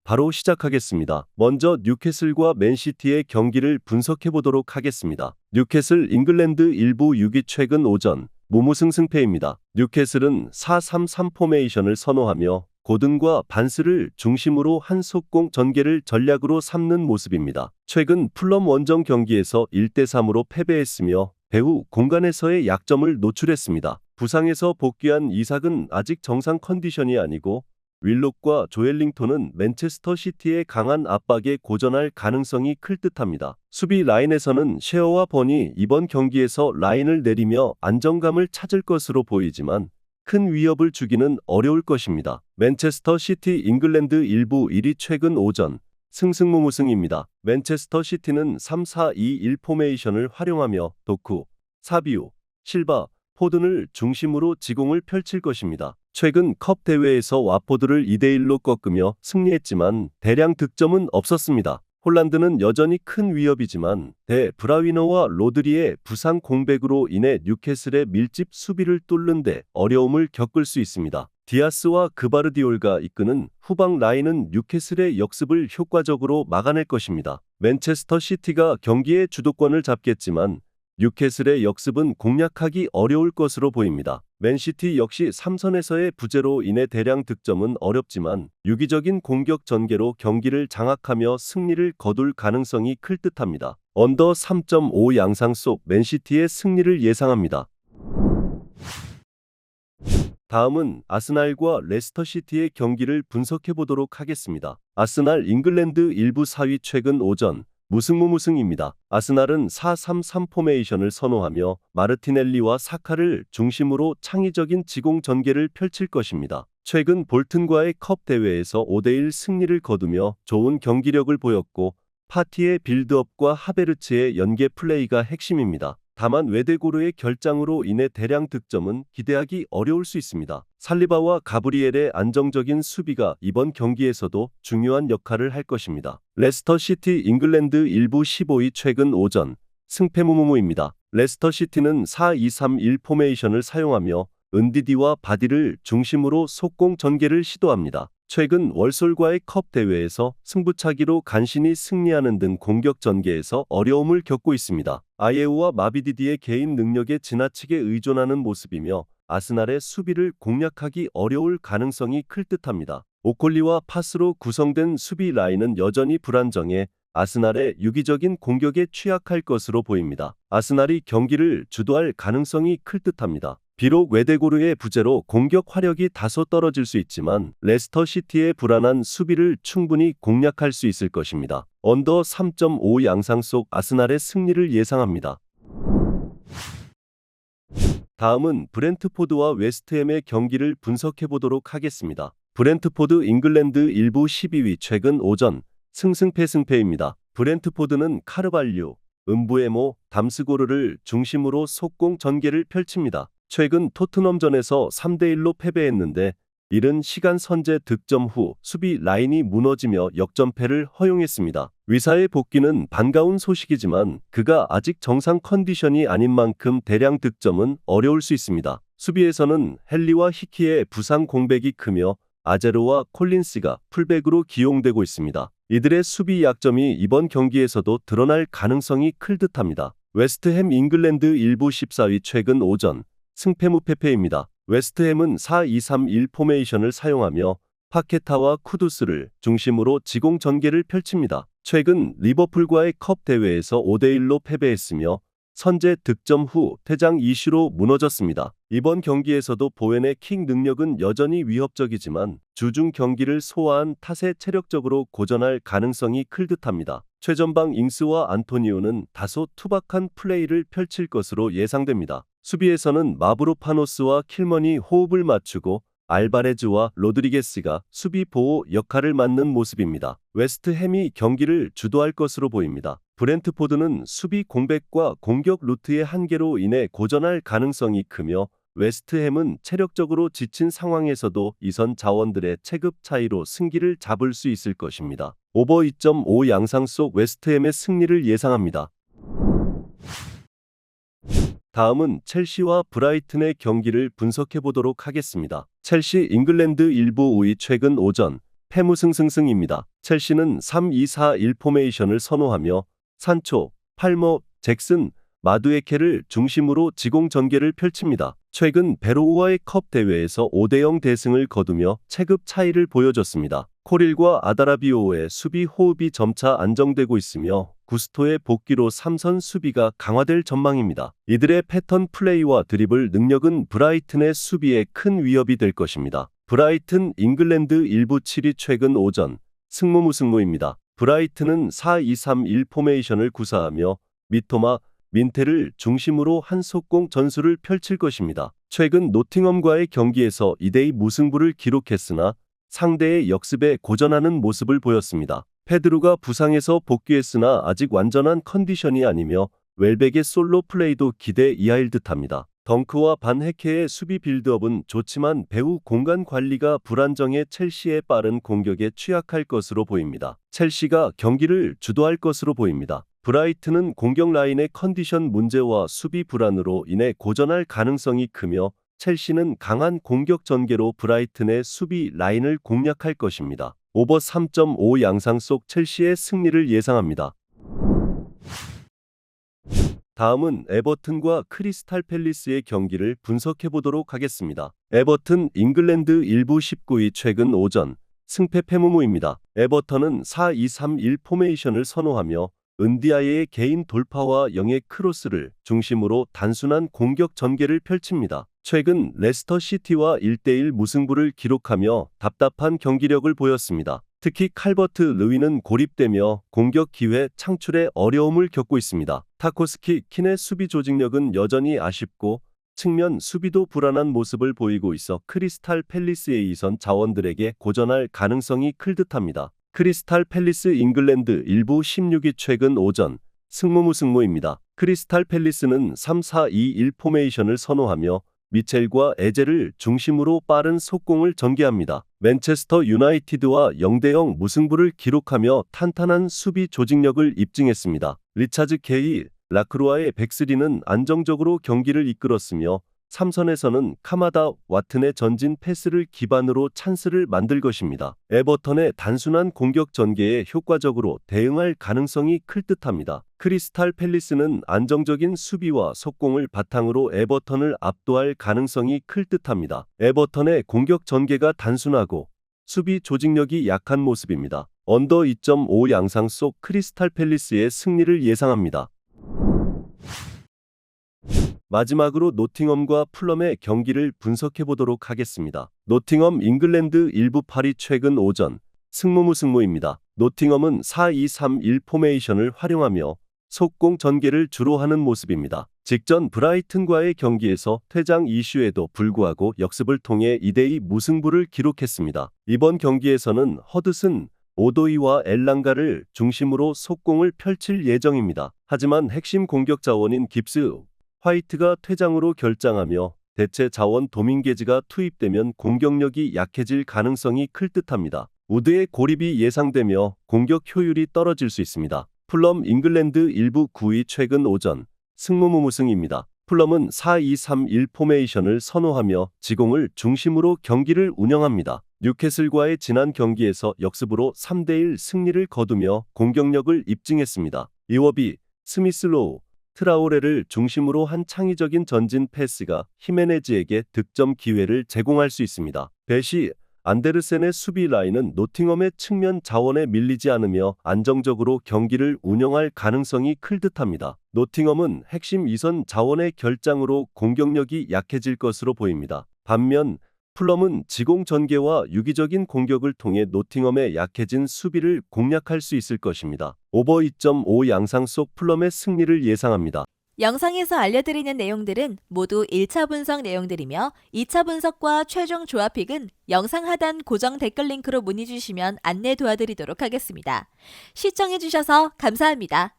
바로 시작하겠습니다. 먼저 뉴캐슬과 맨시티의 경기를 분석해 보도록 하겠습니다. 뉴캐슬 잉글랜드 일부 6위 최근 오전 무무승 승패입니다. 뉴캐슬은 4-3-3 포메이션을 선호하며 고든과 반스를 중심으로 한 속공 전개를 전략으로 삼는 모습입니다. 최근 풀럼 원정 경기에서 1-3으로 패배했으며 배후 공간에서의 약점을 노출했습니다. 부상에서 복귀한 이삭은 아직 정상 컨디션이 아니고 윌록과 조엘링턴은 맨체스터 시티의 강한 압박에 고전할 가능성이 클 듯합니다. 수비 라인에서는 셰어와 번이 이번 경기에서 라인을 내리며 안정감을 찾을 것으로 보이지만 큰 위협을 주기는 어려울 것입니다. 맨체스터 시티 잉글랜드 일부 1위 최근 오전 승승무무승입니다. 맨체스터 시티는 3-4-2-1 포메이션을 활용하며 도쿠, 사비오, 실바, 포든을 중심으로 지공을 펼칠 것입니다. 최근 컵 대회에서 와포드를 2-1로 꺾으며 승리했지만 대량 득점은 없었습니다. 홀란드는 여전히 큰 위협이지만 데 브라위너와 로드리의 부상 공백으로 인해 뉴캐슬의 밀집 수비를 뚫는 데 어려움을 겪을 수 있습니다. 디아스와 그바르디올가 이끄는 후방 라인은 뉴캐슬의 역습을 효과적으로 막아낼 것입니다. 맨체스터 시티가 경기의 주도권을 잡겠지만 뉴캐슬의 역습은 공략하기 어려울 것으로 보입니다. 맨시티 역시 3선에서의 부재로 인해 대량 득점은 어렵지만 유기적인 공격 전개로 경기를 장악하며 승리를 거둘 가능성이 클 듯합니다. 언더 3.5 양상 속 맨시티의 승리를 예상합니다. 다음은 아스날과 레스터시티의 경기를 분석해 보도록 하겠습니다. 아스날 잉글랜드 일부 4위 최근 오전 무승무무승입니다. 아스날은 4-3-3 포메이션을 선호하며 마르티넬리와 사카를 중심으로 창의적인 지공 전개를 펼칠 것입니다. 최근 볼튼과의 컵 대회에서 5-1 승리를 거두며 좋은 경기력을 보였고 파티의 빌드업과 하베르츠의 연계 플레이가 핵심입니다. 다만 웨데고르의 결장으로 인해 대량 득점은 기대하기 어려울 수 있습니다. 살리바와 가브리엘의 안정적인 수비가 이번 경기에서도 중요한 역할을 할 것입니다. 레스터시티 잉글랜드 일부 15위 최근 오전 승패무무무입니다. 레스터시티는 4-2-3-1 포메이션을 사용하며 은디디와 바디를 중심으로 속공 전개를 시도합니다. 최근 월솔과의 컵 대회에서 승부차기로 간신히 승리하는 등 공격 전개에서 어려움을 겪고 있습니다. 아예우와 마비디디의 개인 능력에 지나치게 의존하는 모습이며 아스날의 수비를 공략하기 어려울 가능성이 클 듯합니다. 오콜리와 파스로 구성된 수비 라인은 여전히 불안정해 아스날의 유기적인 공격에 취약할 것으로 보입니다. 아스날이 경기를 주도할 가능성이 클 듯합니다. 비록 웨데고르의 부재로 공격 화력이 다소 떨어질 수 있지만 레스터시티의 불안한 수비를 충분히 공략할 수 있을 것입니다. 언더 3.5 양상 속 아스날의 승리를 예상합니다. 다음은 브렌트포드와 웨스트햄의 경기를 분석해 보도록 하겠습니다. 브렌트포드 잉글랜드 일부 12위 최근 오전 승승패승패입니다. 브렌트포드는 카르발류, 은부에모, 담스고르를 중심으로 속공 전개를 펼칩니다. 최근 토트넘전에서 3-1로 패배했는데 이른 시간 선제 득점 후 수비 라인이 무너지며 역전패를 허용했습니다. 위사의 복귀는 반가운 소식이지만 그가 아직 정상 컨디션이 아닌 만큼 대량 득점은 어려울 수 있습니다. 수비에서는 헨리와 히키의 부상 공백이 크며 아제로와 콜린스가 풀백으로 기용되고 있습니다. 이들의 수비 약점이 이번 경기에서도 드러날 가능성이 클 듯합니다. 웨스트햄 잉글랜드 일부 14위 최근 오전 승패무패패입니다. 웨스트햄은 4-2-3-1 포메이션을 사용하며 파케타와 쿠두스를 중심으로 지공 전개를 펼칩니다. 최근 리버풀과의 컵 대회에서 5-1로 패배했으며 선제 득점 후 퇴장 이슈로 무너졌습니다. 이번 경기에서도 보웬의 킥 능력은 여전히 위협적이지만 주중 경기를 소화한 탓에 체력적으로 고전할 가능성이 클 듯합니다. 최전방 잉스와 안토니오는 다소 투박한 플레이를 펼칠 것으로 예상됩니다. 수비에서는 마브로파노스와 킬먼이 호흡을 맞추고 알바레즈와 로드리게스가 수비 보호 역할을 맡는 모습입니다. 웨스트햄이 경기를 주도할 것으로 보입니다. 브렌트포드는 수비 공백과 공격 루트의 한계로 인해 고전할 가능성이 크며 웨스트햄은 체력적으로 지친 상황에서도 이선 자원들의 체급 차이로 승기를 잡을 수 있을 것입니다. 오버 2.5 양상 속 웨스트햄의 승리를 예상합니다. 다음은 첼시와 브라이튼의 경기를 분석해 보도록 하겠습니다. 첼시 잉글랜드 일부 5위 최근 오전 패무승승승입니다. 첼시는 3-2-4-1 포메이션을 선호하며 산초, 팔머, 잭슨, 마두에케를 중심으로 지공 전개를 펼칩니다. 최근 베로우와의 컵 대회에서 5대0 대승을 거두며 체급 차이를 보여줬습니다. 코릴과 아다라비오의 수비 호흡이 점차 안정되고 있으며 구스토의 복귀로 3선 수비가 강화될 전망입니다. 이들의 패턴 플레이와 드리블 능력은 브라이튼의 수비에 큰 위협이 될 것입니다. 브라이튼 잉글랜드 일부 7위 최근 오전 승무무승무입니다. 브라이튼은 4-2-3-1 포메이션을 구사하며 미토마, 민테를 중심으로 한 속공 전술을 펼칠 것입니다. 최근 노팅엄과의 경기에서 2대2 무승부를 기록했으나 상대의 역습에 고전하는 모습을 보였습니다. 페드루가 부상에서 복귀했으나 아직 완전한 컨디션이 아니며 웰백의 솔로 플레이도 기대 이하일 듯합니다. 덩크와 반 헤케의 수비 빌드업은 좋지만 배후 공간 관리가 불안정해 첼시의 빠른 공격에 취약할 것으로 보입니다. 첼시가 경기를 주도할 것으로 보입니다. 브라이튼은 공격 라인의 컨디션 문제와 수비 불안으로 인해 고전할 가능성이 크며 첼시는 강한 공격 전개로 브라이튼의 수비 라인을 공략할 것입니다. 오버 3.5 양상 속 첼시의 승리를 예상합니다. 다음은 에버튼과 크리스탈 팰리스의 경기를 분석해 보도록 하겠습니다. 에버튼 잉글랜드 일부 19위 최근 오전 승패 패무무입니다. 에버턴은 4-2-3-1 포메이션을 선호하며 은디아예의 개인 돌파와 영의 크로스를 중심으로 단순한 공격 전개를 펼칩니다. 최근 레스터 시티와 1대1 무승부를 기록하며 답답한 경기력을 보였습니다. 특히 칼버트 르위는 고립되며 공격 기회 창출에 어려움을 겪고 있습니다. 타코스키 킨의 수비 조직력은 여전히 아쉽고 측면 수비도 불안한 모습을 보이고 있어 크리스탈 팰리스의 이선 자원들에게 고전할 가능성이 클 듯합니다. 크리스탈 팰리스 잉글랜드 일부 16위 최근 오전 승무무승무입니다. 크리스탈 팰리스는 3-4-2-1 포메이션을 선호하며 미첼과 에제를 중심으로 빠른 속공을 전개합니다. 맨체스터 유나이티드와 0대0 무승부를 기록하며 탄탄한 수비 조직력을 입증했습니다. 리차즈 케이, 라크루아의 백스리는 안정적으로 경기를 이끌었으며 3선에서는 카마다 와튼의 전진 패스를 기반으로 찬스를 만들 것입니다. 에버턴의 단순한 공격 전개에 효과적으로 대응할 가능성이 클 듯합니다. 크리스탈 팰리스는 안정적인 수비와 속공을 바탕으로 에버턴을 압도할 가능성이 클 듯합니다. 에버턴의 공격 전개가 단순하고 수비 조직력이 약한 모습입니다. 언더 2.5 양상 속 크리스탈 팰리스의 승리를 예상합니다. 마지막으로 노팅엄과 풀럼의 경기를 분석해 보도록 하겠습니다. 노팅엄 잉글랜드 일부 8위 최근 오전 승무무승무입니다. 노팅엄은 4-2-3-1 포메이션을 활용하며 속공 전개를 주로 하는 모습입니다. 직전 브라이튼과의 경기에서 퇴장 이슈에도 불구하고 역습을 통해 2대2 무승부를 기록했습니다. 이번 경기에서는 허드슨, 오도이와 엘랑가를 중심으로 속공을 펼칠 예정입니다. 하지만 핵심 공격 자원인 깁스, 화이트가 퇴장으로 결장하며 대체 자원 도밍게즈가 투입되면 공격력이 약해질 가능성이 클 듯합니다. 우드의 고립이 예상되며 공격 효율이 떨어질 수 있습니다. 풀럼 잉글랜드 일부 9위 최근 오전 승무무무승입니다. 풀럼은 4-2-3-1 포메이션을 선호하며 지공을 중심으로 경기를 운영합니다. 뉴캐슬과의 지난 경기에서 역습으로 3대1 승리를 거두며 공격력을 입증했습니다. 이워비, 스미슬로우, 트라오레를 중심으로 한 창의적인 전진 패스가 히메네즈에게 득점 기회를 제공할 수 있습니다. 배시, 안데르센의 수비 라인은 노팅엄의 측면 자원에 밀리지 않으며 안정적으로 경기를 운영할 가능성이 클 듯합니다. 노팅엄은 핵심 2선 자원의 결장으로 공격력이 약해질 것으로 보입니다. 반면 풀럼은 지공 전개와 유기적인 공격을 통해 노팅엄의 약해진 수비를 공략할 수 있을 것입니다. 오버 2.5 양상 속 풀럼의 승리를 예상합니다. 영상에서 알려드리는 내용들은 모두 1차 분석 내용들이며 2차 분석과 최종 조합픽은 영상 하단 고정 댓글 링크로 문의 주시면 안내 도와드리도록 하겠습니다. 시청해주셔서 감사합니다.